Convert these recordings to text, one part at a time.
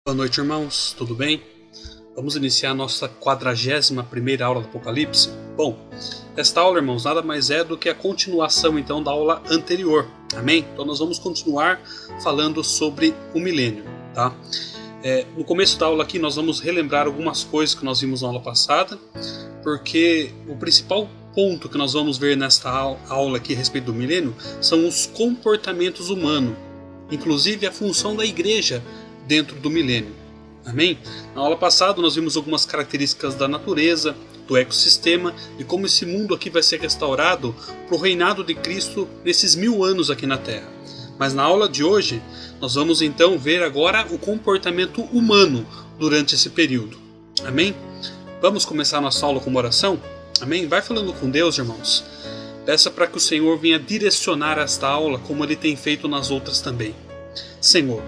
Boa noite, irmãos, tudo bem? Vamos iniciar a nossa 41ª aula do Apocalipse. Bom, esta aula, irmãos, nada mais é do que a continuação então da aula anterior, amém? Então nós vamos continuar falando sobre o milênio, tá? No começo da aula aqui nós vamos relembrar algumas coisas que nós vimos na aula passada, porque o principal ponto que nós vamos ver nesta aula aqui a respeito do milênio são os comportamentos humanos, inclusive a função da igreja dentro do milênio. Amém? Na aula passada nós vimos algumas características da natureza, do ecossistema e como esse mundo aqui vai ser restaurado para o reinado de Cristo nesses 1000 anos aqui na Terra. Mas na aula de hoje nós vamos então ver agora o comportamento humano durante esse período. Amém? Vamos começar nossa aula com uma oração? Amém? Vai falando com Deus, irmãos. Peça para que o Senhor venha direcionar esta aula como Ele tem feito nas outras também. Senhor,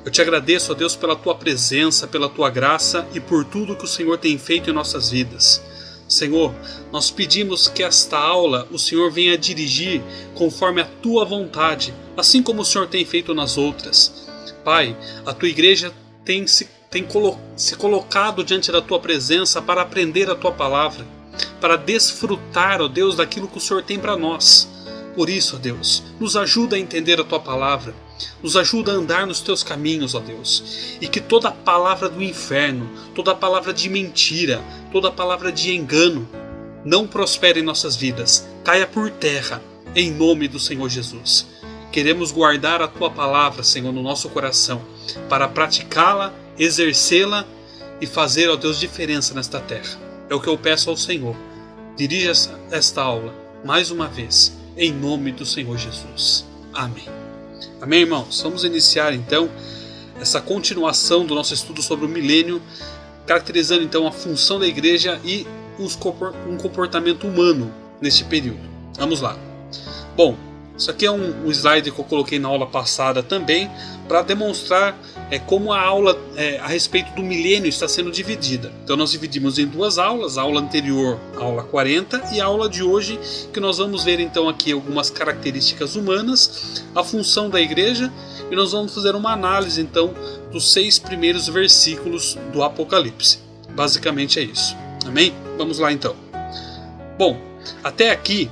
eu te agradeço, ó Deus, pela tua presença, pela tua graça e por tudo que o Senhor tem feito em nossas vidas. Senhor, nós pedimos que esta aula o Senhor venha dirigir conforme a tua vontade, assim como o Senhor tem feito nas outras. Pai, a tua igreja tem se colocado diante da tua presença para aprender a tua palavra, para desfrutar, ó Deus, daquilo que o Senhor tem para nós. Por isso, ó Deus, nos ajuda a entender a tua palavra, nos ajuda a andar nos teus caminhos, ó Deus, e que toda palavra do inferno, toda palavra de mentira, toda palavra de engano não prospere em nossas vidas, caia por terra, em nome do Senhor Jesus. Queremos guardar a tua palavra, Senhor, no nosso coração, para praticá-la, exercê-la e fazer, ó Deus, diferença nesta terra. É o que eu peço ao Senhor. Dirija esta aula mais uma vez, em nome do Senhor Jesus. Amém. Amém, irmãos? Vamos iniciar então essa continuação do nosso estudo sobre o milênio, caracterizando então a função da igreja e um comportamento humano neste período. Vamos lá. Bom, isso aqui é um slide que eu coloquei na aula passada também, para demonstrar como a aula a respeito do milênio está sendo dividida. Então nós dividimos em duas aulas, a aula anterior, a aula 40, e a aula de hoje, que nós vamos ver então aqui algumas características humanas, a função da igreja, e nós vamos fazer uma análise então dos 6 primeiros versículos do Apocalipse. Basicamente é isso. Amém? Vamos lá então. Bom, até aqui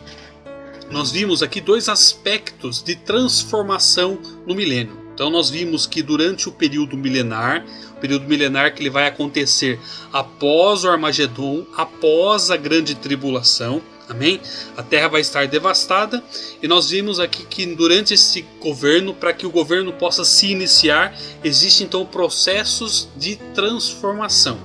nós vimos aqui 2 aspectos de transformação no milênio. Então nós vimos que durante o período milenar que ele vai acontecer após o Armagedon, após a grande tribulação, amém? A terra vai estar devastada, e nós vimos aqui que durante esse governo, para que o governo possa se iniciar, existem então processos de transformação.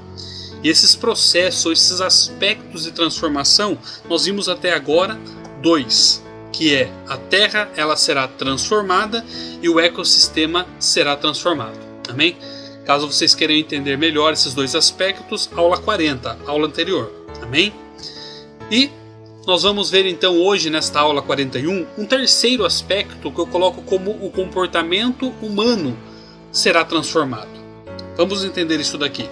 E esses processos, esses aspectos de transformação, nós vimos até agora 2, que é a terra ela será transformada e o ecossistema será transformado. Amém? Caso vocês queiram entender melhor esses 2 aspectos, aula 40, aula anterior. Amém? E nós vamos ver então hoje nesta aula 41 um terceiro aspecto que eu coloco como o comportamento humano será transformado. Vamos entender isso daqui.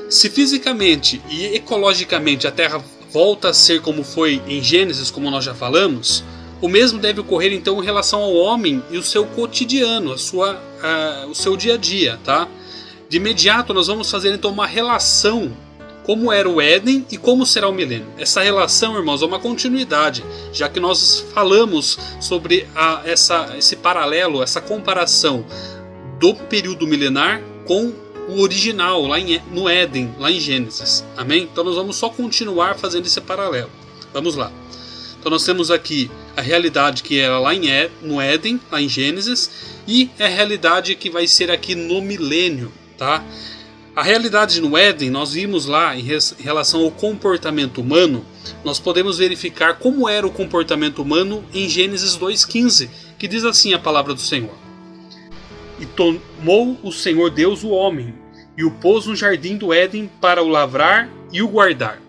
Se fisicamente e ecologicamente a terra volta a ser como foi em Gênesis, como nós já falamos, o mesmo deve ocorrer então em relação ao homem e o seu cotidiano, o seu dia a dia, tá? De imediato nós vamos fazer então uma relação, como era o Éden e como será o milênio. Essa relação, irmãos, é uma continuidade, já que nós falamos sobre esse paralelo, essa comparação do período milenar com o original, lá no Éden, lá em Gênesis. Amém? Então nós vamos só continuar fazendo esse paralelo. Vamos lá. Então nós temos aqui a realidade que era lá no Éden, lá em Gênesis, e a realidade que vai ser aqui no milênio, tá? A realidade no Éden, nós vimos lá em relação ao comportamento humano, nós podemos verificar como era o comportamento humano em Gênesis 2,15, que diz assim a palavra do Senhor. E tomou o Senhor Deus o homem, e o pôs no jardim do Éden para o lavrar e o guardar.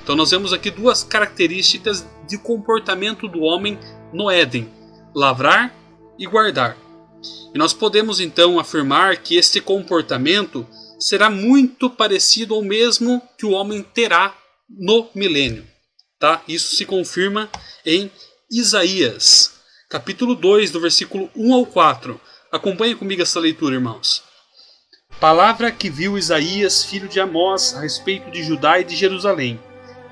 Então nós vemos aqui 2 características de comportamento do homem no Éden: lavrar e guardar. E nós podemos então afirmar que este comportamento será muito parecido ao mesmo que o homem terá no milênio. Tá? Isso se confirma em Isaías, capítulo 2, do versículo 1 ao 4. Acompanhe comigo essa leitura, irmãos. Palavra que viu Isaías, filho de Amós, a respeito de Judá e de Jerusalém.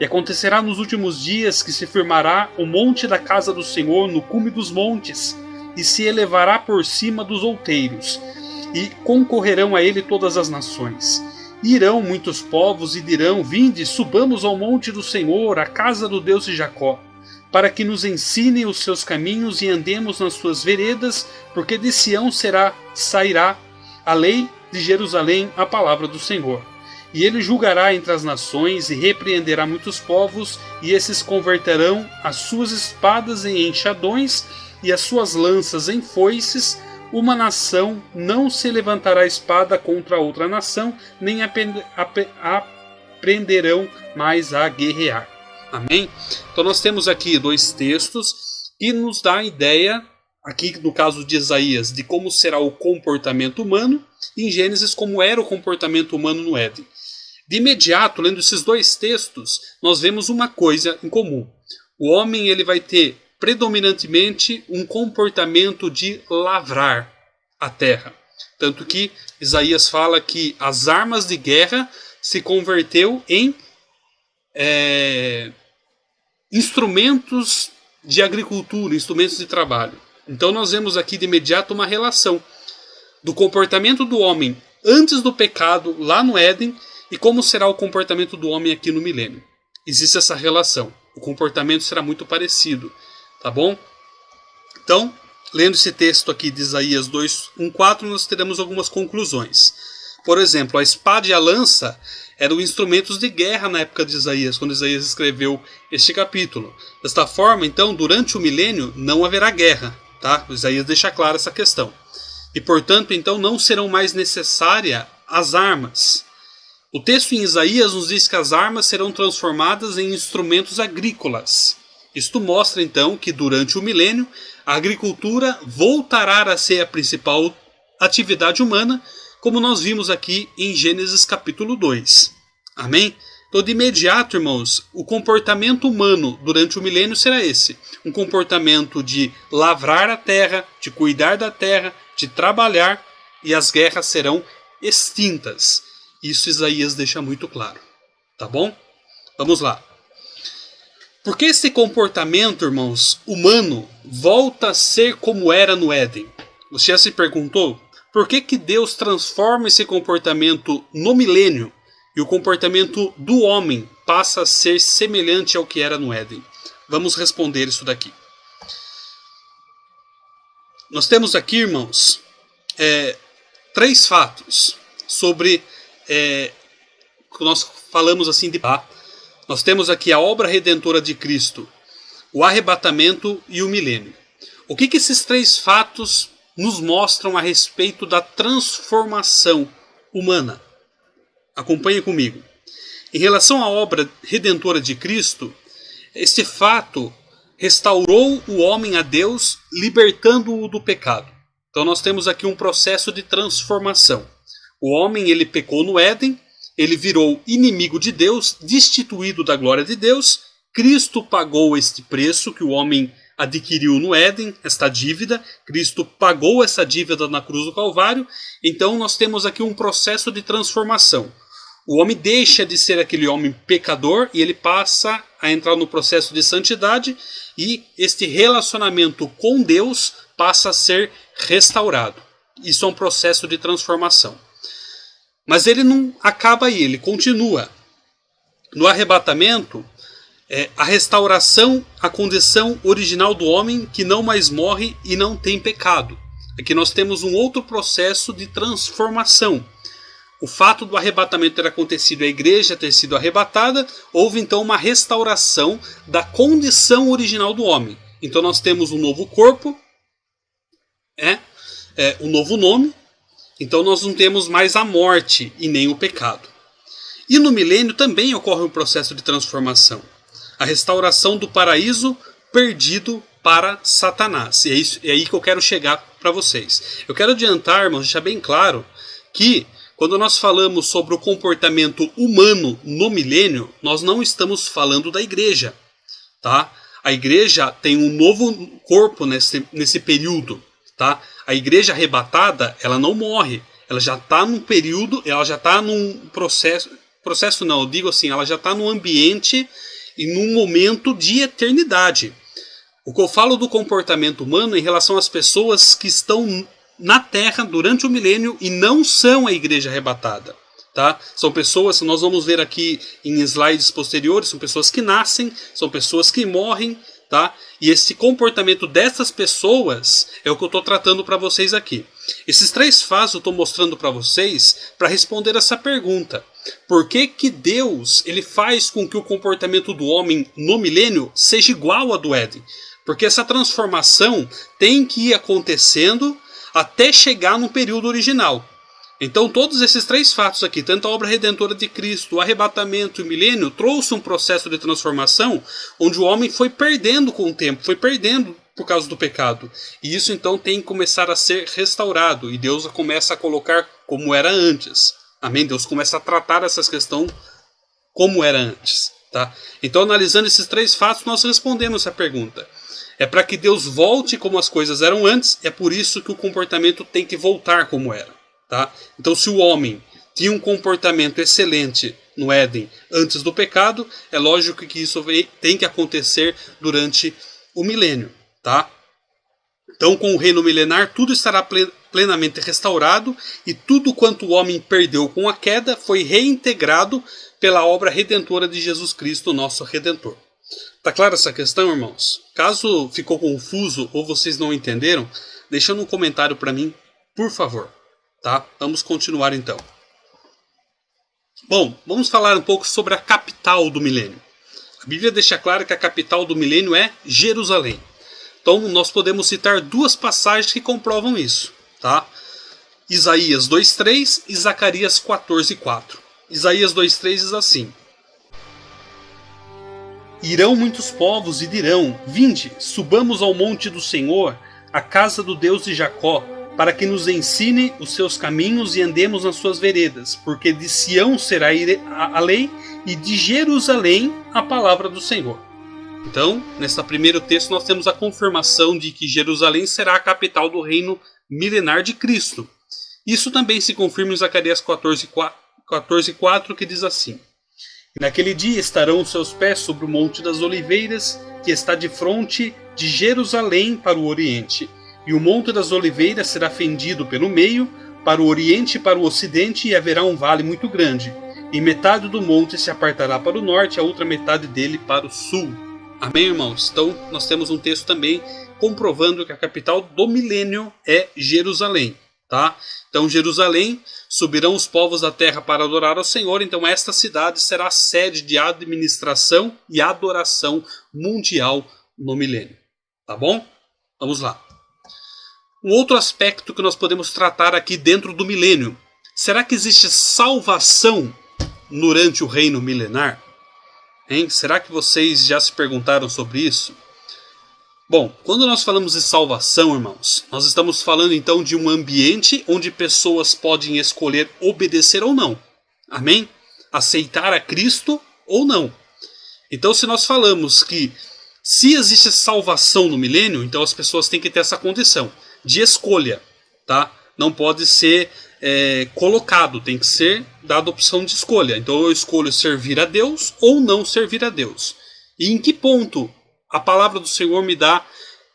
E acontecerá nos últimos dias que se firmará o monte da casa do Senhor no cume dos montes, e se elevará por cima dos outeiros, e concorrerão a ele todas as nações. Irão muitos povos e dirão: vinde, subamos ao monte do Senhor, à casa do Deus de Jacó, para que nos ensine os seus caminhos e andemos nas suas veredas, porque de Sião sairá a lei, de Jerusalém a palavra do Senhor. E ele julgará entre as nações e repreenderá muitos povos, e esses converterão as suas espadas em enxadões e as suas lanças em foices. Uma nação não se levantará espada contra outra nação, nem aprenderão mais a guerrear. Amém? Então nós temos aqui dois textos que nos dá a ideia, aqui no caso de Isaías, de como será o comportamento humano, e em Gênesis como era o comportamento humano no Éden. De imediato, lendo esses dois textos, nós vemos uma coisa em comum. O homem ele vai ter predominantemente um comportamento de lavrar a terra. Tanto que Isaías fala que as armas de guerra se converteu em instrumentos de agricultura, instrumentos de trabalho. Então nós vemos aqui de imediato uma relação do comportamento do homem antes do pecado, lá no Éden, e como será o comportamento do homem aqui no milênio. Existe essa relação. O comportamento será muito parecido. Tá bom? Então, lendo esse texto aqui de Isaías 2:1-4, nós teremos algumas conclusões. Por exemplo, a espada e a lança eram instrumentos de guerra na época de Isaías, quando Isaías escreveu este capítulo. Desta forma, então, durante o milênio não haverá guerra. Tá? Isaías deixa clara essa questão. E, portanto, então, não serão mais necessárias as armas. O texto em Isaías nos diz que as armas serão transformadas em instrumentos agrícolas. Isto mostra, então, que durante o milênio, a agricultura voltará a ser a principal atividade humana, como nós vimos aqui em Gênesis capítulo 2. Amém? Então, de imediato, irmãos, o comportamento humano durante o milênio será esse. Um comportamento de lavrar a terra, de cuidar da terra, de trabalhar, e as guerras serão extintas. Isso Isaías deixa muito claro. Tá bom? Vamos lá. Por que esse comportamento, irmãos, humano, volta a ser como era no Éden? Você já se perguntou? Por que Deus transforma esse comportamento no milênio e o comportamento do homem passa a ser semelhante ao que era no Éden? Vamos responder isso daqui. Nós temos aqui, irmãos, 3 fatos sobre que nós falamos assim de nós temos aqui a obra redentora de Cristo, o arrebatamento e o milênio. O que esses 3 fatos nos mostram a respeito da transformação humana? Acompanhe comigo. Em relação à obra redentora de Cristo, este fato restaurou o homem a Deus, libertando-o do pecado. Então nós temos aqui um processo de transformação. O homem ele pecou no Éden, ele virou inimigo de Deus, destituído da glória de Deus. Cristo pagou este preço que o homem adquiriu no Éden, esta dívida. Cristo pagou essa dívida na cruz do Calvário. Então nós temos aqui um processo de transformação. O homem deixa de ser aquele homem pecador e ele passa a entrar no processo de santidade, e este relacionamento com Deus passa a ser restaurado. Isso é um processo de transformação. Mas ele não acaba aí, ele continua. No arrebatamento, a restauração à condição original do homem que não mais morre e não tem pecado. Aqui nós temos um outro processo de transformação. O fato do arrebatamento ter acontecido, a igreja ter sido arrebatada, houve então uma restauração da condição original do homem. Então nós temos um novo corpo, um novo nome. Então nós não temos mais a morte e nem o pecado. E no milênio também ocorre um processo de transformação. A restauração do paraíso perdido para Satanás. E é aí que eu quero chegar para vocês. Eu quero adiantar, irmãos, deixar bem claro que quando nós falamos sobre o comportamento humano no milênio, nós não estamos falando da igreja. Tá? A igreja tem um novo corpo nesse período. Tá? A igreja arrebatada, ela não morre, Ela já está num período, ela já está num processo não, eu digo assim, ela já está num ambiente e num momento de eternidade. O que eu falo do comportamento humano em relação às pessoas que estão na Terra durante o milênio e não são a igreja arrebatada. Tá? São pessoas, nós vamos ver aqui em slides posteriores, são pessoas que nascem, são pessoas que morrem, tá? E esse comportamento dessas pessoas é o que eu estou tratando para vocês aqui. Esses 3 fatos eu estou mostrando para vocês para responder essa pergunta. Por que que Deus ele faz com que o comportamento do homem no milênio seja igual ao do Éden? Porque essa transformação tem que ir acontecendo até chegar no período original. Então todos esses 3 fatos aqui, tanto a obra redentora de Cristo, o arrebatamento e o milênio, trouxe um processo de transformação onde o homem foi perdendo com o tempo, foi perdendo por causa do pecado. E isso então tem que começar a ser restaurado e Deus começa a colocar como era antes. Amém? Deus começa a tratar essas questões como era antes. Tá? Então analisando esses 3 fatos nós respondemos essa pergunta. É para que Deus volte como as coisas eram antes, é por isso que o comportamento tem que voltar como era. Tá? Então, se o homem tinha um comportamento excelente no Éden antes do pecado, é lógico que isso tem que acontecer durante o milênio. Tá? Então, com o reino milenar, tudo estará plenamente restaurado e tudo quanto o homem perdeu com a queda foi reintegrado pela obra redentora de Jesus Cristo, nosso Redentor. Tá clara essa questão, irmãos? Caso ficou confuso ou vocês não entenderam, deixa um comentário para mim, por favor. Tá? Vamos continuar então. Bom, vamos falar um pouco sobre a capital do milênio. A Bíblia deixa claro que a capital do milênio é Jerusalém. Então nós podemos citar 2 passagens que comprovam isso. Tá? Isaías 2:3 e Zacarias 14:4. Isaías 2:3 diz assim: Irão muitos povos e dirão: Vinde, subamos ao monte do Senhor, à casa do Deus de Jacó, para que nos ensine os seus caminhos e andemos nas suas veredas, porque de Sião será a lei e de Jerusalém a palavra do Senhor. Então, nesse primeiro texto nós temos a confirmação de que Jerusalém será a capital do reino milenar de Cristo. Isso também se confirma em Zacarias 14:4, que diz assim: Naquele dia estarão os seus pés sobre o Monte das Oliveiras, que está de fronte de Jerusalém para o Oriente. E o Monte das Oliveiras será fendido pelo meio, para o Oriente e para o Ocidente, e haverá um vale muito grande. E metade do monte se apartará para o norte, a outra metade dele para o sul. Amém, irmãos? Então, nós temos um texto também comprovando que a capital do milênio é Jerusalém. Tá? Então, Jerusalém, subirão os povos da terra para adorar ao Senhor. Então, esta cidade será a sede de administração e adoração mundial no milênio. Tá bom? Vamos lá. Um outro aspecto que nós podemos tratar aqui dentro do milênio. Será que existe salvação durante o reino milenar? Hein? Será que vocês já se perguntaram sobre isso? Bom, quando nós falamos de salvação, irmãos, nós estamos falando então de um ambiente onde pessoas podem escolher obedecer ou não. Amém? Aceitar a Cristo ou não. Então, se nós falamos que se existe salvação no milênio, então as pessoas têm que ter essa condição de escolha, tá? Não pode ser colocado, tem que ser dada a opção de escolha. Então eu escolho servir a Deus ou não servir a Deus. E em que ponto a palavra do Senhor me dá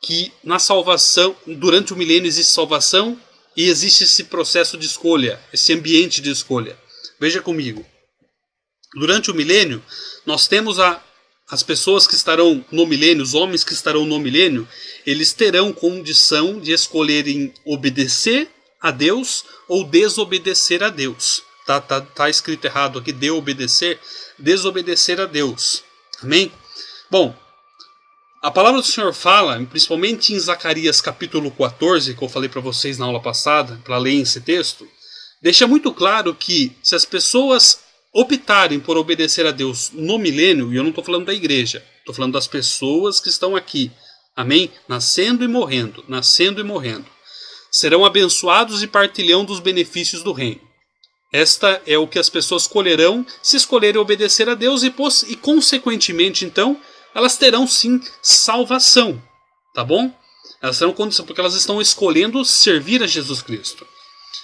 que na salvação, durante o milênio existe salvação e existe esse processo de escolha, esse ambiente de escolha. Veja comigo. Durante o milênio, nós temos as pessoas que estarão no milênio, os homens que estarão no milênio, eles terão condição de escolherem obedecer a Deus ou desobedecer a Deus. Tá escrito errado aqui, desobedecer a Deus. Amém? Bom, a palavra do Senhor fala, principalmente em Zacarias capítulo 14, que eu falei para vocês na aula passada, para ler esse texto, deixa muito claro que se as pessoas optarem por obedecer a Deus no milênio, e eu não estou falando da igreja, estou falando das pessoas que estão aqui, amém? Nascendo e morrendo, serão abençoados e partilhão dos benefícios do reino. Esta é o que as pessoas colherão se escolherem obedecer a Deus e consequentemente, então, elas terão sim salvação, tá bom? Elas terão condição, porque elas estão escolhendo servir a Jesus Cristo.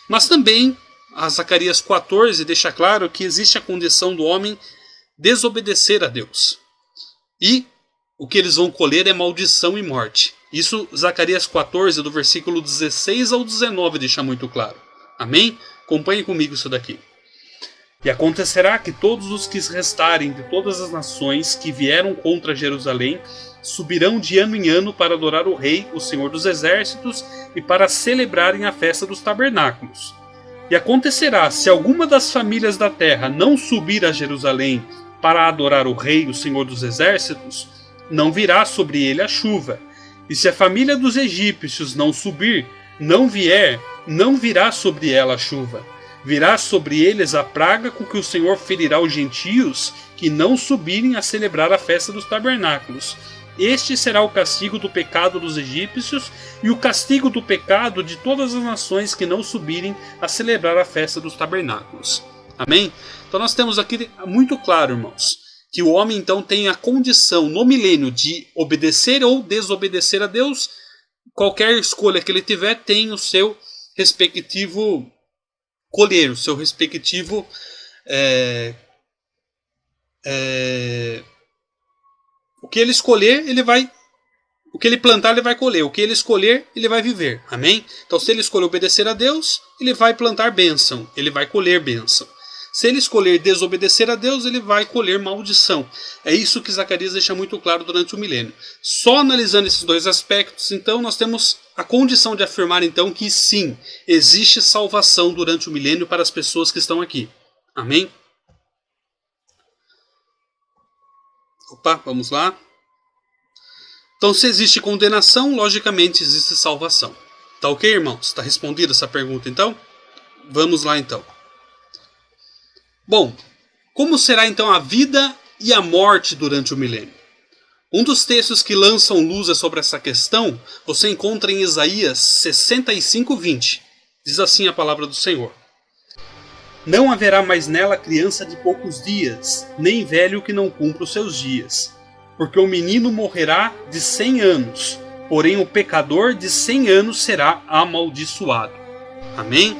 Mas também a Zacarias 14 deixa claro que existe a condição do homem desobedecer a Deus. E o que eles vão colher é maldição e morte. Isso Zacarias 14, do versículo 16 ao 19, deixa muito claro. Amém? Acompanhe comigo isso daqui. E acontecerá que todos os que restarem de todas as nações que vieram contra Jerusalém subirão de ano em ano para adorar o Rei, o Senhor dos Exércitos, e para celebrarem a festa dos tabernáculos. E acontecerá, se alguma das famílias da terra não subir a Jerusalém para adorar o Rei, o Senhor dos Exércitos, não virá sobre ele a chuva. E se a família dos egípcios não subir, não vier, não virá sobre ela a chuva. Virá sobre eles a praga com que o Senhor ferirá os gentios que não subirem a celebrar a festa dos tabernáculos. Este será o castigo do pecado dos egípcios e o castigo do pecado de todas as nações que não subirem a celebrar a festa dos tabernáculos. Amém? Então nós temos aqui muito claro, irmãos, que o homem então tem a condição no milênio de obedecer ou desobedecer a Deus. Qualquer escolha que ele tiver tem o seu respectivo colher, o seu respectivo o que ele escolher, ele vai. O que ele plantar, ele vai colher. O que ele escolher, ele vai viver. Amém? Então, se ele escolher obedecer a Deus, ele vai plantar bênção. Ele vai colher bênção. Se ele escolher desobedecer a Deus, ele vai colher maldição. É isso que Zacarias deixa muito claro durante o milênio. Só analisando esses dois aspectos, então, nós temos a condição de afirmar, então, que sim, existe salvação durante o milênio para as pessoas que estão aqui. Amém? Opa, vamos lá. Então, se existe condenação, logicamente existe salvação. Tá ok, irmãos? Está respondida essa pergunta, então? Vamos lá, então. Bom, como será, então, a vida e a morte durante o milênio? Um dos textos que lançam luz sobre essa questão, você encontra em Isaías 65:20. Diz assim a palavra do Senhor. Não haverá mais nela criança de poucos dias, nem velho que não cumpra os seus dias. Porque o menino morrerá de 100 anos, porém o pecador de 100 anos será amaldiçoado. Amém?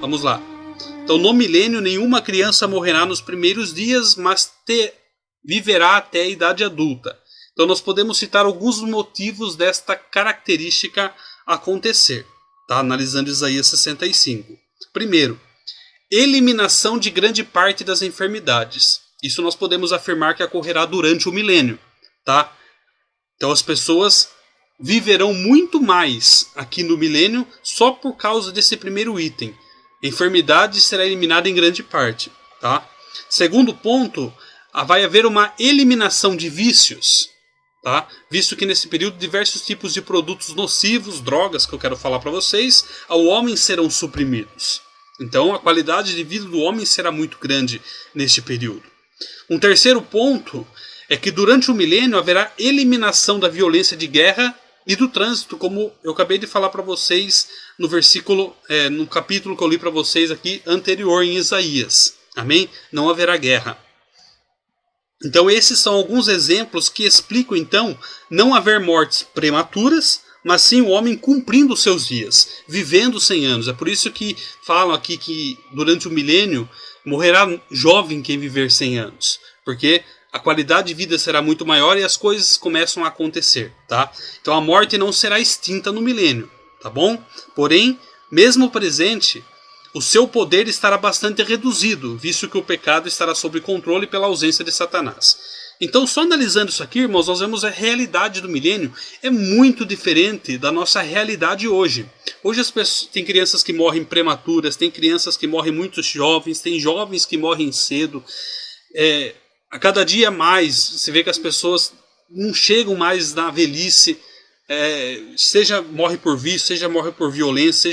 Vamos lá. Então no milênio nenhuma criança morrerá nos primeiros dias, mas viverá até a idade adulta. Então nós podemos citar alguns motivos desta característica acontecer, tá? Analisando Isaías 65. Primeiro, eliminação de grande parte das enfermidades. Isso nós podemos afirmar que ocorrerá durante o milênio, tá? Então as pessoas viverão muito mais aqui no milênio só por causa desse primeiro item. A enfermidade será eliminada em grande parte, tá? Segundo ponto, vai haver uma eliminação de vícios, tá? Visto que nesse período diversos tipos de produtos nocivos, drogas que eu quero falar para vocês, ao homem serão suprimidos. Então a qualidade de vida do homem será muito grande neste período. Um terceiro ponto é que durante o milênio haverá eliminação da violência de guerra e do trânsito, como eu acabei de falar para vocês no versículo, no capítulo que eu li para vocês aqui anterior em Isaías. Amém? Não haverá guerra. Então esses são alguns exemplos que explicam então não haver mortes prematuras, mas sim o homem cumprindo os seus dias, vivendo 100 anos. É por isso que falam aqui que durante o milênio morrerá jovem quem viver 100 anos. Porque a qualidade de vida será muito maior e as coisas começam a acontecer. Tá? Então a morte não será extinta no milênio. Tá bom? Porém, mesmo presente, o seu poder estará bastante reduzido, visto que o pecado estará sob controle pela ausência de Satanás. Então, só analisando isso aqui, irmãos, nós vemos a realidade do milênio é muito diferente da nossa realidade hoje. Hoje as pessoas, tem crianças que morrem prematuras, tem crianças que morrem muito jovens, tem jovens que morrem cedo. A cada dia mais, você vê que as pessoas não chegam mais na velhice, seja morre por vício, seja morre por violência,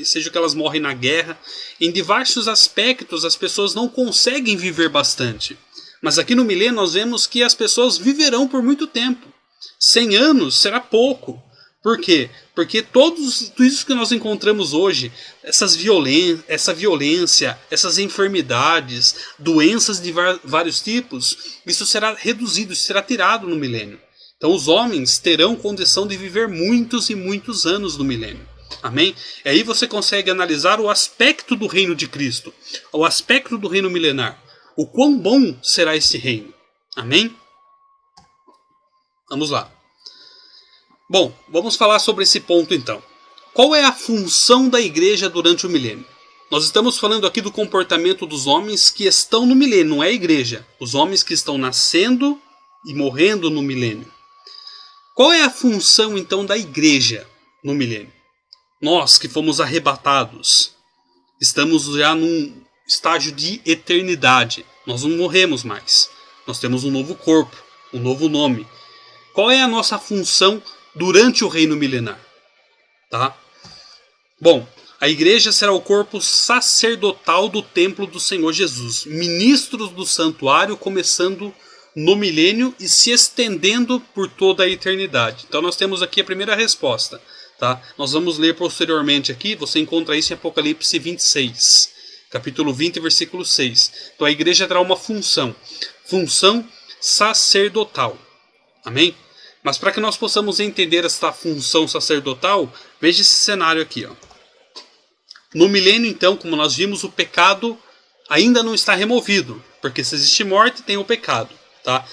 seja que elas morrem na guerra. Em diversos aspectos, as pessoas não conseguem viver bastante. Mas aqui no milênio nós vemos que as pessoas viverão por muito tempo. 100 anos será pouco. Por quê? Porque tudo isso que nós encontramos hoje, essa violência, essas enfermidades, doenças de vários tipos, isso será reduzido, isso será tirado no milênio. Então os homens terão condição de viver muitos e muitos anos no milênio. Amém? E aí você consegue analisar o aspecto do reino de Cristo, o aspecto do reino milenar. O quão bom será esse reino. Amém? Vamos lá. Bom, vamos falar sobre esse ponto então. Qual é a função da igreja durante o milênio? Nós estamos falando aqui do comportamento dos homens que estão no milênio, não é a igreja. Os homens que estão nascendo e morrendo no milênio. Qual é a função então da igreja no milênio? Nós que fomos arrebatados, estamos já num estágio de eternidade. Nós não morremos mais. Nós temos um novo corpo, um novo nome. Qual é a nossa função durante o reino milenar? Tá? Bom, a igreja será o corpo sacerdotal do templo do Senhor Jesus, ministros do santuário, começando no milênio e se estendendo por toda a eternidade. Então nós temos aqui a primeira resposta. Tá? Nós vamos ler posteriormente aqui, você encontra isso em Apocalipse 26, capítulo 20, versículo 6. Então a igreja terá uma função sacerdotal. Amém? Mas para que nós possamos entender esta função sacerdotal, veja esse cenário aqui. Ó. No milênio, então, como nós vimos, o pecado ainda não está removido, porque se existe morte, tem o pecado. Tá?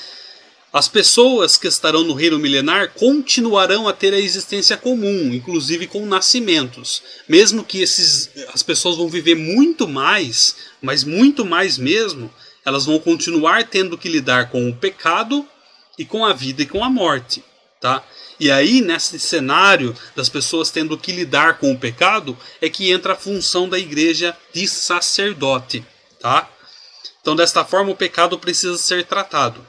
As pessoas que estarão no reino milenar continuarão a ter a existência comum, inclusive com nascimentos. Mesmo que as pessoas vão viver muito mais, mas muito mais mesmo, elas vão continuar tendo que lidar com o pecado e com a vida e com a morte. Tá? E aí, nesse cenário das pessoas tendo que lidar com o pecado, é que entra a função da igreja de sacerdote. Tá? Então, desta forma, o pecado precisa ser tratado.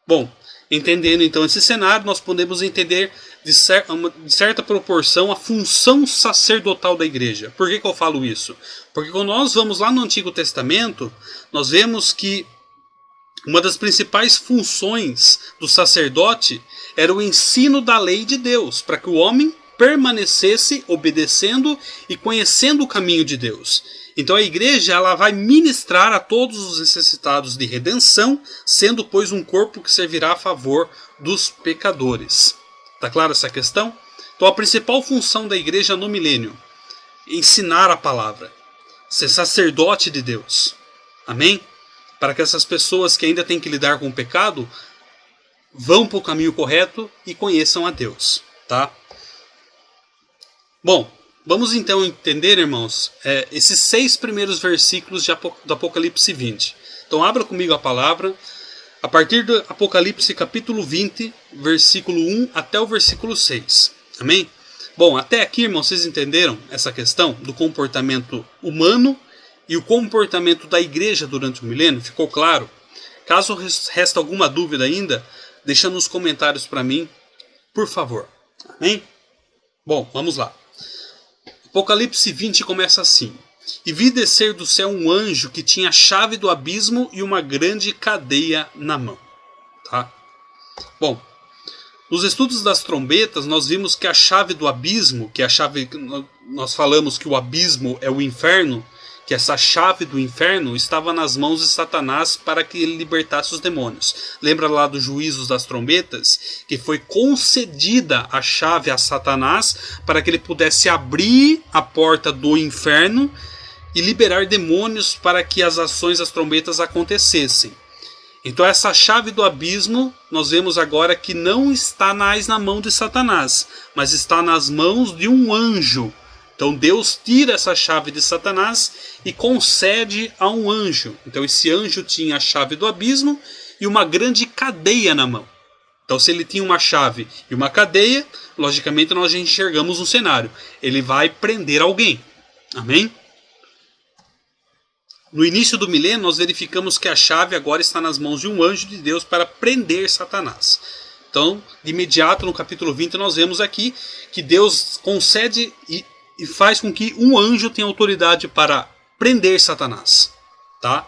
Bom, entendendo então esse cenário, nós podemos entender de certa proporção a função sacerdotal da igreja. Por que eu falo isso? Porque quando nós vamos lá no Antigo Testamento, nós vemos que uma das principais funções do sacerdote era o ensino da lei de Deus, para que o homem permanecesse obedecendo e conhecendo o caminho de Deus. Então a igreja ela vai ministrar a todos os necessitados de redenção, sendo pois um corpo que servirá a favor dos pecadores. Está clara essa questão? Então a principal função da igreja no milênio, ensinar a palavra, ser sacerdote de Deus. Amém? Para que essas pessoas que ainda têm que lidar com o pecado vão para o caminho correto e conheçam a Deus. Tá? Bom, vamos então entender, irmãos, esses 6 primeiros versículos do Apocalipse 20. Então abra comigo a palavra, a partir do Apocalipse capítulo 20, versículo 1 até o versículo 6. Amém? Bom, até aqui, irmãos, vocês entenderam essa questão do comportamento humano e o comportamento da igreja durante o milênio? Ficou claro? Caso reste alguma dúvida ainda, deixa nos comentários para mim, por favor. Amém? Bom, vamos lá. Apocalipse 20 começa assim. E vi descer do céu um anjo que tinha a chave do abismo e uma grande cadeia na mão. Tá? Bom, nos estudos das trombetas nós vimos que a chave do abismo, que é a chave, nós falamos que o abismo é o inferno, que essa chave do inferno estava nas mãos de Satanás para que ele libertasse os demônios. Lembra lá dos juízos das trombetas? Que foi concedida a chave a Satanás para que ele pudesse abrir a porta do inferno e liberar demônios para que as ações das trombetas acontecessem. Então essa chave do abismo, nós vemos agora que não está mais na mão de Satanás, mas está nas mãos de um anjo. Então Deus tira essa chave de Satanás e concede a um anjo. Então esse anjo tinha a chave do abismo e uma grande cadeia na mão. Então se ele tinha uma chave e uma cadeia, logicamente nós já enxergamos um cenário. Ele vai prender alguém. Amém? No início do milênio nós verificamos que a chave agora está nas mãos de um anjo de Deus para prender Satanás. Então de imediato no capítulo 20 nós vemos aqui que Deus concede e faz com que um anjo tenha autoridade para prender Satanás. Tá?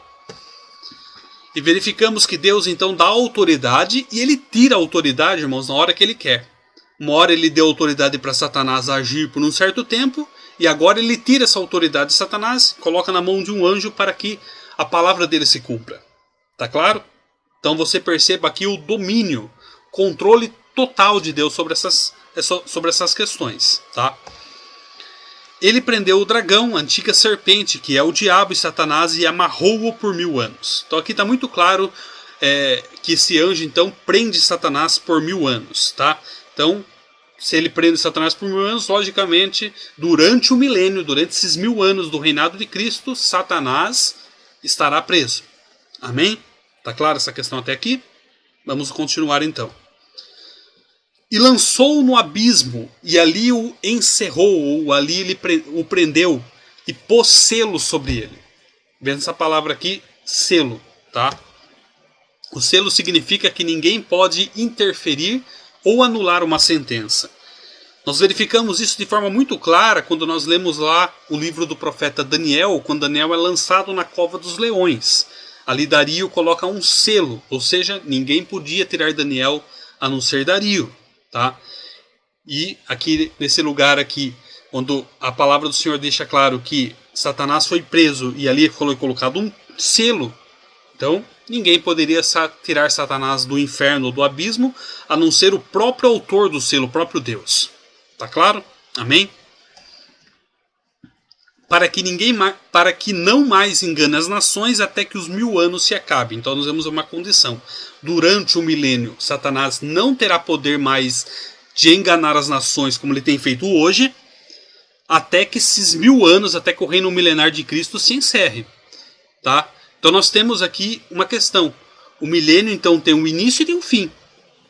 E verificamos que Deus então dá autoridade e ele tira a autoridade, irmãos, na hora que ele quer. Uma hora ele deu autoridade para Satanás agir por um certo tempo e agora ele tira essa autoridade de Satanás e coloca na mão de um anjo para que a palavra dele se cumpra. Tá claro? Então você perceba aqui o domínio, controle total de Deus sobre essas questões. Tá? ele prendeu o dragão, a antiga serpente, que é o diabo e Satanás, e amarrou-o por 1000 anos. Então aqui está muito claro que esse anjo então prende Satanás por 1000 anos. Tá? Então, se ele prende Satanás por 1000 anos, logicamente, durante o milênio, durante esses 1000 anos do reinado de Cristo, Satanás estará preso. Amém? Tá claro essa questão até aqui? Vamos continuar então. E lançou-o no abismo, e ali o encerrou, ou ali ele o prendeu, e pôs selo sobre ele. Vendo essa palavra aqui, selo, tá? O selo significa que ninguém pode interferir ou anular uma sentença. Nós verificamos isso de forma muito clara quando nós lemos lá o livro do profeta Daniel, quando Daniel é lançado na cova dos leões. Ali Dario coloca um selo, ou seja, ninguém podia tirar Daniel a não ser Dario. Tá? E aqui nesse lugar aqui, quando a palavra do Senhor deixa claro que Satanás foi preso e ali foi colocado um selo, então ninguém poderia tirar Satanás do inferno, do abismo, a não ser o próprio autor do selo, o próprio Deus. Tá claro? Amém? Para que não mais engane as nações até que os 1000 anos se acabem. Então nós temos uma condição. Durante o milênio, Satanás não terá poder mais de enganar as nações como ele tem feito hoje, até que esses 1000 anos, até que o reino milenar de Cristo se encerre. Tá? Então nós temos aqui uma questão. O milênio então tem um início e tem um fim.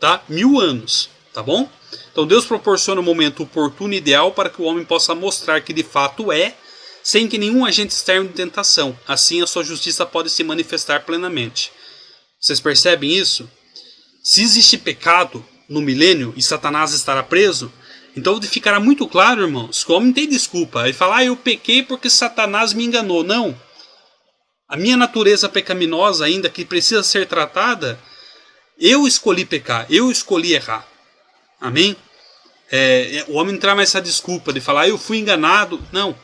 Tá? 1000 anos. Tá bom? Então Deus proporciona um momento oportuno e ideal para que o homem possa mostrar que de fato sem que nenhum agente externo de tentação. Assim a sua justiça pode se manifestar plenamente. Vocês percebem isso? Se existe pecado no milênio e Satanás estará preso, então ficará muito claro, irmãos, que o homem tem desculpa. Ele fala, eu pequei porque Satanás me enganou. Não. A minha natureza pecaminosa ainda, que precisa ser tratada, eu escolhi pecar, eu escolhi errar. Amém? O homem não traz mais essa desculpa de falar, eu fui enganado. Não.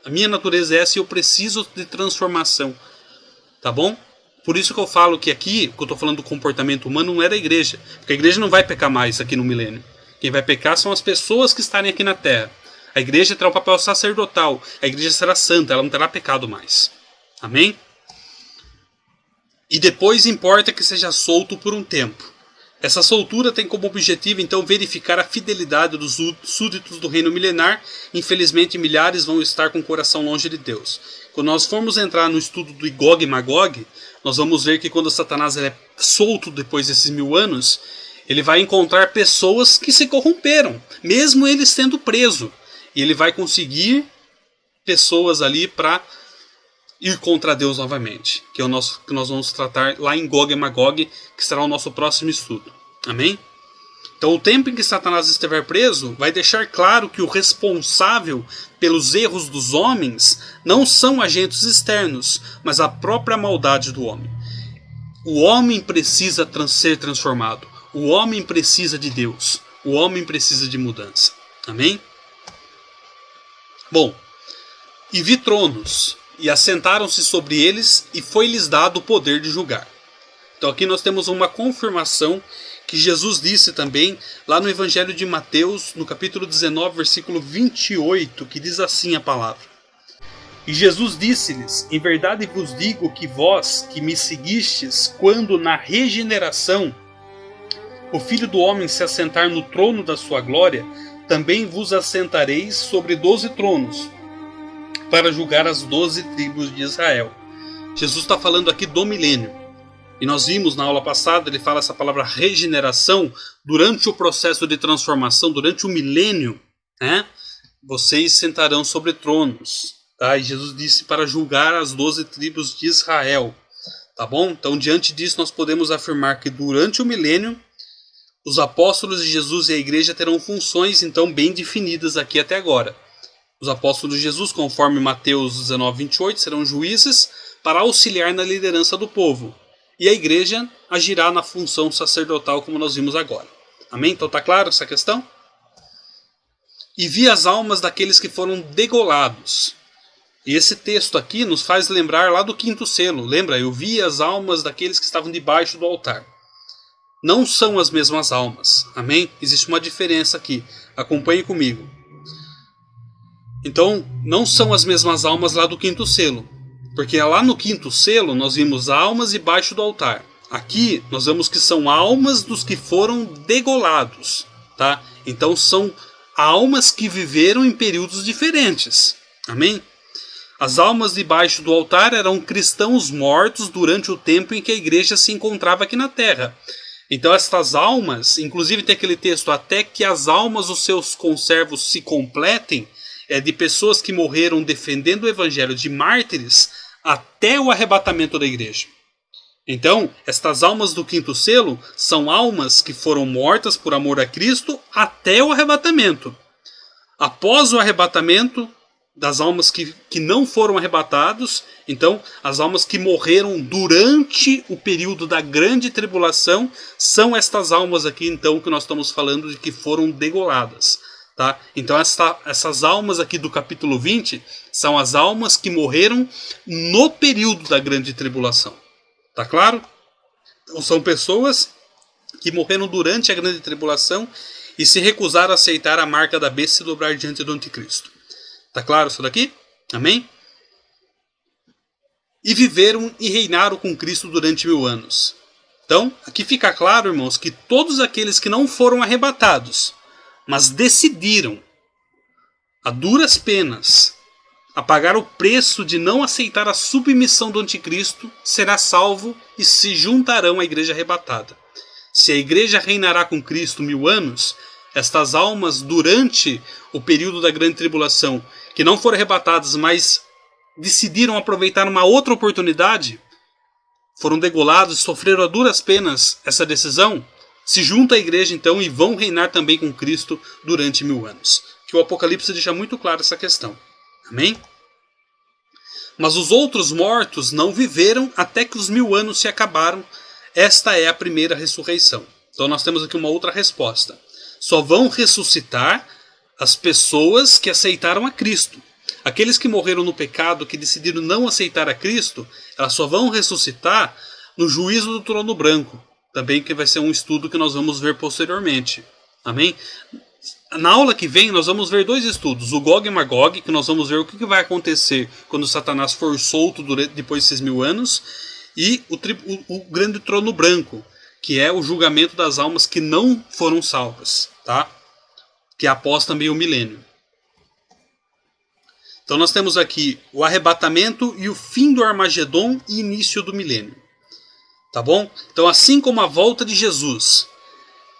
A minha natureza é essa e eu preciso de transformação. Tá bom? Por isso que eu falo que aqui, que eu estou falando do comportamento humano, não é da igreja. Porque a igreja não vai pecar mais aqui no milênio. Quem vai pecar são as pessoas que estarem aqui na terra. A igreja terá um papel sacerdotal. A igreja será santa, ela não terá pecado mais. Amém? E depois importa que seja solto por um tempo. Essa soltura tem como objetivo, então, verificar a fidelidade dos súditos do reino milenar. Infelizmente, milhares vão estar com o coração longe de Deus. Quando nós formos entrar no estudo do Gog e Magog, nós vamos ver que quando Satanás é solto depois desses 1000 anos, ele vai encontrar pessoas que se corromperam, mesmo ele sendo preso. E ele vai conseguir pessoas ali para ir contra Deus novamente, que é o que nós vamos tratar lá em Gog e Magog, que será o nosso próximo estudo. Amém? Então o tempo em que Satanás estiver preso vai deixar claro que o responsável pelos erros dos homens não são agentes externos, mas a própria maldade do homem. O homem precisa ser transformado. O homem precisa de Deus. O homem precisa de mudança. Amém? Bom, e vi tronos, e assentaram-se sobre eles, e foi-lhes dado o poder de julgar. Então aqui nós temos uma confirmação que Jesus disse também lá no Evangelho de Mateus, no capítulo 19, versículo 28, que diz assim a palavra. E Jesus disse-lhes, em verdade vos digo que vós que me seguistes, quando na regeneração o Filho do Homem se assentar no trono da sua glória, também vos assentareis sobre 12 tronos, para julgar as 12 tribos de Israel. Jesus está falando aqui do milênio. E nós vimos na aula passada, ele fala essa palavra regeneração, durante o processo de transformação, durante o milênio, né? Vocês sentarão sobre tronos. Tá? E Jesus disse para julgar as 12 tribos de Israel. Tá bom? Então, diante disso, nós podemos afirmar que durante o milênio, os apóstolos de Jesus e a igreja terão funções, então, bem definidas aqui até agora. Os apóstolos de Jesus, conforme Mateus 19, 28, serão juízes para auxiliar na liderança do povo. E a igreja agirá na função sacerdotal, como nós vimos agora. Amém? Então está claro essa questão? E vi as almas daqueles que foram degolados. E esse texto aqui nos faz lembrar lá do 5º selo. Lembra? Eu vi as almas daqueles que estavam debaixo do altar. Não são as mesmas almas. Amém? Existe uma diferença aqui. Acompanhe comigo. Então, não são as mesmas almas lá do quinto selo. Porque lá no quinto selo nós vimos almas debaixo do altar. Aqui nós vemos que são almas dos que foram degolados. Tá? Então são almas que viveram em períodos diferentes. Amém? As almas debaixo do altar eram cristãos mortos durante o tempo em que a igreja se encontrava aqui na terra. Então estas almas, inclusive tem aquele texto, até que as almas dos seus conservos se completem, é de pessoas que morreram defendendo o evangelho, de mártires, até o arrebatamento da igreja. Então, estas almas do quinto selo são almas que foram mortas por amor a Cristo até o arrebatamento. Após o arrebatamento das almas que não foram arrebatados, então as almas que morreram durante o período da grande tribulação são estas almas aqui então que nós estamos falando de que foram degoladas. Tá? Então essas almas aqui do capítulo 20 são as almas que morreram no período da grande tribulação. Tá claro? Então, são pessoas que morreram durante a grande tribulação e se recusaram a aceitar a marca da besta e dobrar diante do anticristo. Tá claro isso daqui? Amém? E viveram e reinaram com Cristo durante 1000 anos. Então, aqui fica claro, irmãos, que todos aqueles que não foram arrebatados, mas decidiram, a duras penas, a pagar o preço de não aceitar a submissão do anticristo, será salvo e se juntarão à igreja arrebatada. Se a igreja reinará com Cristo 1000 anos, estas almas durante o período da grande tribulação, que não foram arrebatadas, mas decidiram aproveitar uma outra oportunidade, foram degolados e sofreram a duras penas essa decisão, se juntam à igreja então e vão reinar também com Cristo durante 1000 anos. Que o Apocalipse deixa muito claro essa questão. Amém? Mas os outros mortos não viveram até que os 1000 anos se acabaram. Esta é a primeira ressurreição. Então nós temos aqui uma outra resposta. Só vão ressuscitar as pessoas que aceitaram a Cristo. Aqueles que morreram no pecado, que decidiram não aceitar a Cristo, elas só vão ressuscitar no juízo do trono branco. Também que vai ser um estudo que nós vamos ver posteriormente. Amém? Na aula que vem nós vamos ver 2 estudos. O Gog e Magog, que nós vamos ver o que vai acontecer quando Satanás for solto depois desses 1000 anos. E o grande trono branco, que é o julgamento das almas que não foram salvas, tá? Que é após também o milênio. Então nós temos aqui o arrebatamento e o fim do Armagedon e início do milênio. Tá bom? Então assim como a volta de Jesus,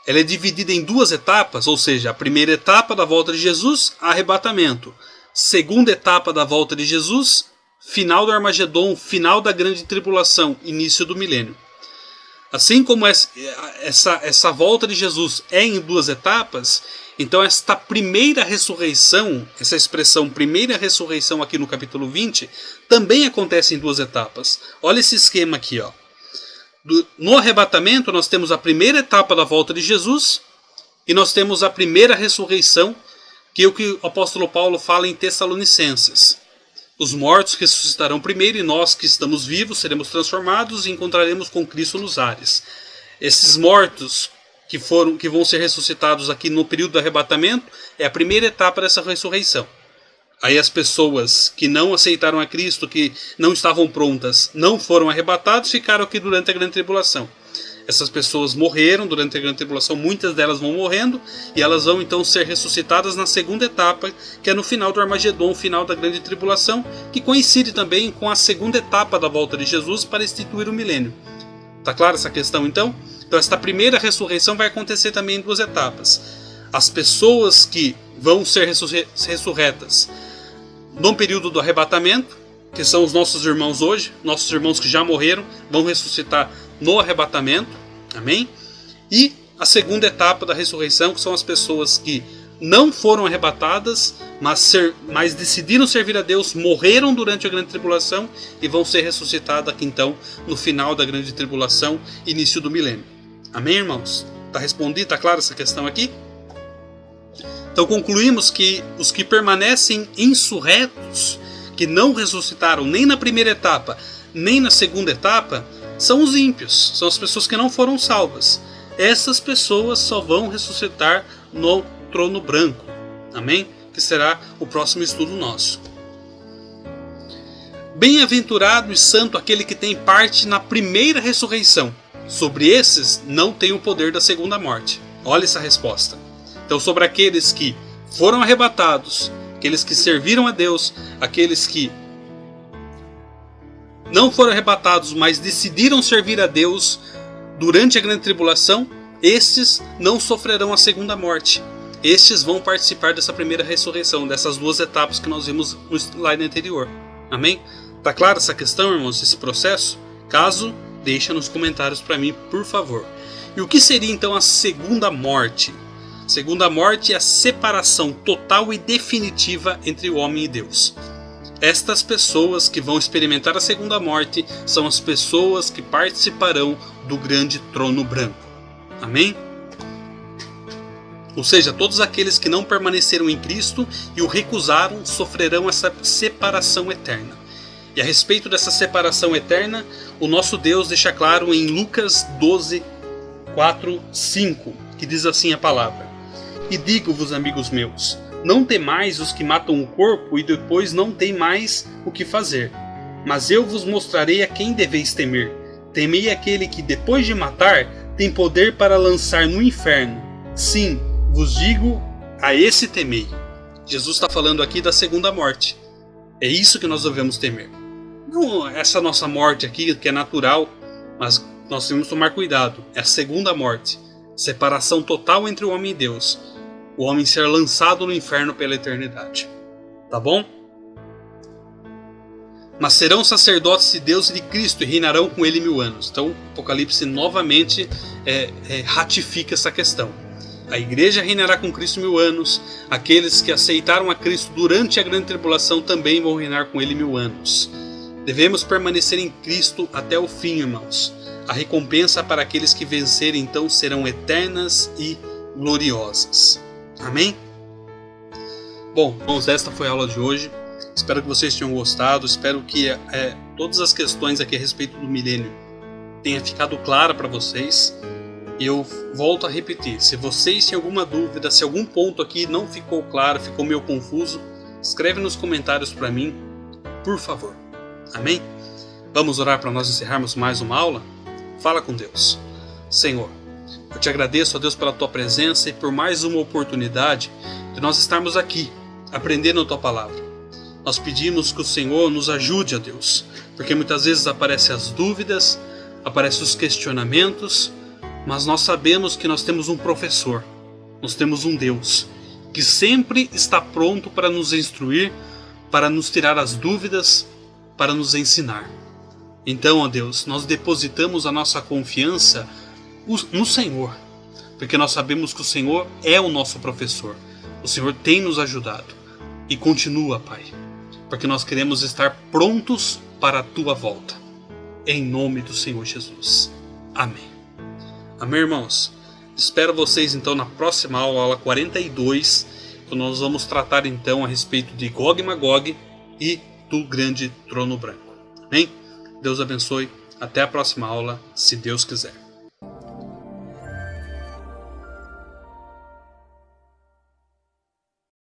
ela é dividida em 2 etapas, ou seja, a primeira etapa da volta de Jesus, arrebatamento. Segunda etapa da volta de Jesus, final do Armagedon, final da grande tribulação, início do milênio. Assim como essa volta de Jesus é em 2 etapas, então esta primeira ressurreição, essa expressão primeira ressurreição aqui no capítulo 20, também acontece em 2 etapas. Olha esse esquema aqui, ó. No arrebatamento nós temos a primeira etapa da volta de Jesus e nós temos a primeira ressurreição, que é o que o apóstolo Paulo fala em Tessalonicenses. Os mortos ressuscitarão primeiro e nós que estamos vivos seremos transformados e encontraremos com Cristo nos ares. Esses mortos que vão ser ressuscitados aqui no período do arrebatamento é a primeira etapa dessa ressurreição. Aí as pessoas que não aceitaram a Cristo, que não estavam prontas, não foram arrebatados, ficaram aqui durante a grande tribulação. Essas pessoas morreram durante a grande tribulação, muitas delas vão morrendo, e elas vão então ser ressuscitadas na segunda etapa, que é no final do Armagedon, final da grande tribulação, que coincide também com a segunda etapa da volta de Jesus para instituir o milênio. Tá clara essa questão então? Então esta primeira ressurreição vai acontecer também em 2 etapas. As pessoas que vão ser ressurretas no período do arrebatamento, que são os nossos irmãos hoje, nossos irmãos que já morreram, vão ressuscitar no arrebatamento, amém? E a segunda etapa da ressurreição, que são as pessoas que não foram arrebatadas, mas decidiram servir a Deus, morreram durante a grande tribulação e vão ser ressuscitadas aqui então no final da grande tribulação, início do milênio. Amém, irmãos? Tá respondido? Tá clara essa questão aqui? Então concluímos que os que permanecem insurretos, que não ressuscitaram nem na primeira etapa, nem na segunda etapa, são os ímpios, são as pessoas que não foram salvas. Essas pessoas só vão ressuscitar no trono branco. Amém? que será o próximo estudo nosso. Bem-aventurado e santo aquele que tem parte na primeira ressurreição. Sobre esses não tem o poder da segunda morte. Olha essa resposta. Então, sobre aqueles que foram arrebatados, aqueles que serviram a Deus, aqueles que não foram arrebatados, mas decidiram servir a Deus durante a grande tribulação, estes não sofrerão a segunda morte. Estes vão participar dessa primeira ressurreição, dessas duas etapas que nós vimos no slide anterior. Amém? Tá clara essa questão, irmãos, esse processo? Caso, deixa nos comentários para mim, por favor. E o que seria então a segunda morte? A segunda morte é a separação total e definitiva entre o homem e Deus. Estas pessoas que vão experimentar a segunda morte são as pessoas que participarão do grande trono branco. Amém? Ou seja, todos aqueles que não permaneceram em Cristo e o recusaram sofrerão essa separação eterna. E a respeito dessa separação eterna, o nosso Deus deixa claro em Lucas 12, 4, 5, que diz assim a palavra: E digo-vos, amigos meus, não temais os que matam o corpo e depois não têm mais o que fazer. Mas eu vos mostrarei a quem deveis temer. Temei aquele que, depois de matar, tem poder para lançar no inferno. Sim, vos digo, a esse temei. Jesus está falando aqui da segunda morte. É isso que nós devemos temer. Não essa nossa morte aqui, que é natural, mas nós temos que tomar cuidado. É a segunda morte. Separação total entre o homem e Deus. O homem ser lançado no inferno pela eternidade. Tá bom? Mas serão sacerdotes de Deus e de Cristo e reinarão com ele 1000 anos. Então, Apocalipse novamente ratifica essa questão. A igreja reinará com Cristo 1000 anos. Aqueles que aceitaram a Cristo durante a grande tribulação também vão reinar com ele 1000 anos. Devemos permanecer em Cristo até o fim, irmãos. A recompensa para aqueles que vencerem, então, serão eternas e gloriosas. Amém? Bom, irmãos, esta foi a aula de hoje. Espero que vocês tenham gostado. Espero que todas as questões aqui a respeito do milênio tenha ficado clara para vocês. E eu volto a repetir, se vocês têm alguma dúvida, se algum ponto aqui não ficou claro, ficou meio confuso, escreve nos comentários para mim, por favor. Amém? Vamos orar para nós encerrarmos mais uma aula? Fala com Deus. Senhor, eu te agradeço, ó Deus, pela tua presença e por mais uma oportunidade de nós estarmos aqui, aprendendo a tua palavra. Nós pedimos que o Senhor nos ajude, ó Deus, porque muitas vezes aparecem as dúvidas, aparecem os questionamentos, mas nós sabemos que nós temos um professor, nós temos um Deus, que sempre está pronto para nos instruir, para nos tirar as dúvidas, para nos ensinar. Então, ó Deus, nós depositamos a nossa confiança no Senhor, porque nós sabemos que o Senhor é o nosso professor, o Senhor tem nos ajudado, e continua, Pai, porque nós queremos estar prontos para a tua volta, em nome do Senhor Jesus. Amém. Amém, irmãos? Espero vocês então na próxima aula, aula 42, quando nós vamos tratar então a respeito de Gog e Magog e do grande trono branco. Amém? Deus abençoe. Até a próxima aula, se Deus quiser.